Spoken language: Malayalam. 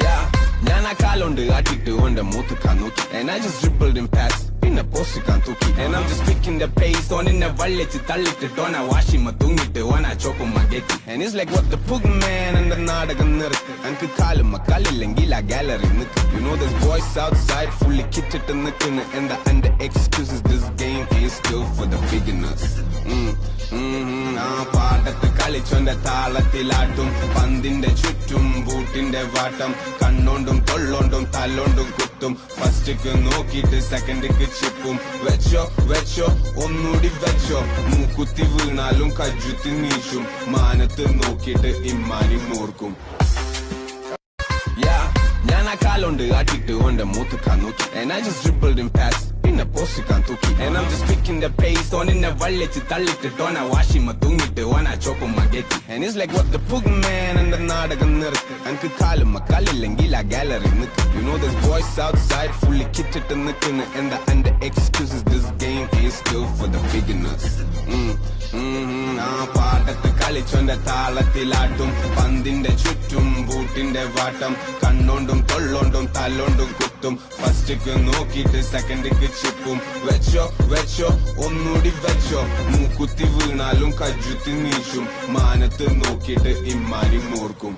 Yeah, ഞാൻ ആ കാലുണ്ട് ആട്ടിട്ട് ഓന്റെ മൂത്തുക്കാൻ നോക്കി. And I just dribbled in past പിന്നെ പോസ്റ്റിക്കാൻ തൂക്കി. And I'm just picking the pace ഓനെന്നെ വള്ളിച്ച് തള്ളിട്ടിട്ട് ഓന വാഷിമ തൂങ്ങിട്ട് ഓന ചോപ്പുമ്മ കെട്ടി. And it's like what the pug man എന്ന നാടകം നിർത്ത്. എനിക്ക് കാലുമ്മ കല്ലില്ലെങ്കിൽ ആ ഗാലറി നിൽക്ക്. You know there's boys outside fully kitted നിൽക്കുന്നു. And the under excuses this game is still for the beginners. ആ പാടത്ത് കളിച്ചോന്റെ താളത്തിലാട്ടും പന്തിന്റെ ചുറ്റും ബൂട്ടിന്റെ വാട്ടം കണ്ണോണ്ടും തൊള്ളോണ്ടും തല്ലോണ്ടും കുത്തും. ഫസ്റ്റ്ക്ക് നോക്കിയിട്ട് സെക്കൻഡിക്ക് ചിപ്പും. വെച്ചോ വെച്ചോ ഒന്നൂടി വെച്ചോ മൂക്കുത്തി വീണാലും കജ്ജുത്തി നീച്ചും. മാനത്ത് നോക്കിയിട്ട് ഇമ്മാനി മൂർക്കും. ഞാൻ ആ കാലുണ്ട് ആട്ടിട്ട് ഓന്റെ മൂത്തുക്കാൻ നോക്കി. And I just dribbled in past പിന്നെ പോസ്റ്റിക്കാൻ തൂക്കി. And I'm just picking the pace ഓനെന്നെ വള്ളിച്ച് തള്ളിട്ടിട്ട് ഓന വാഷിമ തൂങ്ങിട്ട് ഓന ചോപ്പുമ്മ കെട്ടി. And it's like what the pug man എന്ന നാടകം നിർത്ത്. എനിക്ക് കാലുമ്മ കല്ലില്ലെങ്കിൽ ആ ഗാലറി നിൽക്ക്. You know there's boys outside fully kitted നിൽക്കുന്നു. And the under excuses this game is still for the beginners. ആ പാടത്ത് കളിച്ചോന്റെ താളത്തിലാട്ടും പന്തിന്റെ ചുറ്റും ബൂട്ടിന്റെ വാട്ടം കണ്ണോണ്ടും തൊള്ളോണ്ടും തല്ലോണ്ടും കുത്തും. ഫസ്റ്റ്ക്ക് നോക്കിയിട്ട് സെക്കൻഡിക്ക് ചിപ്പും. വെച്ചോ വെച്ചോ ഒന്നൂടി വെച്ചോ മൂക്കുത്തി വീണാലും കജ്ജുത്തി നീച്ചും. മാനത്ത് നോക്കിയിട്ട് ഇമ്മാനി മൂർക്കും.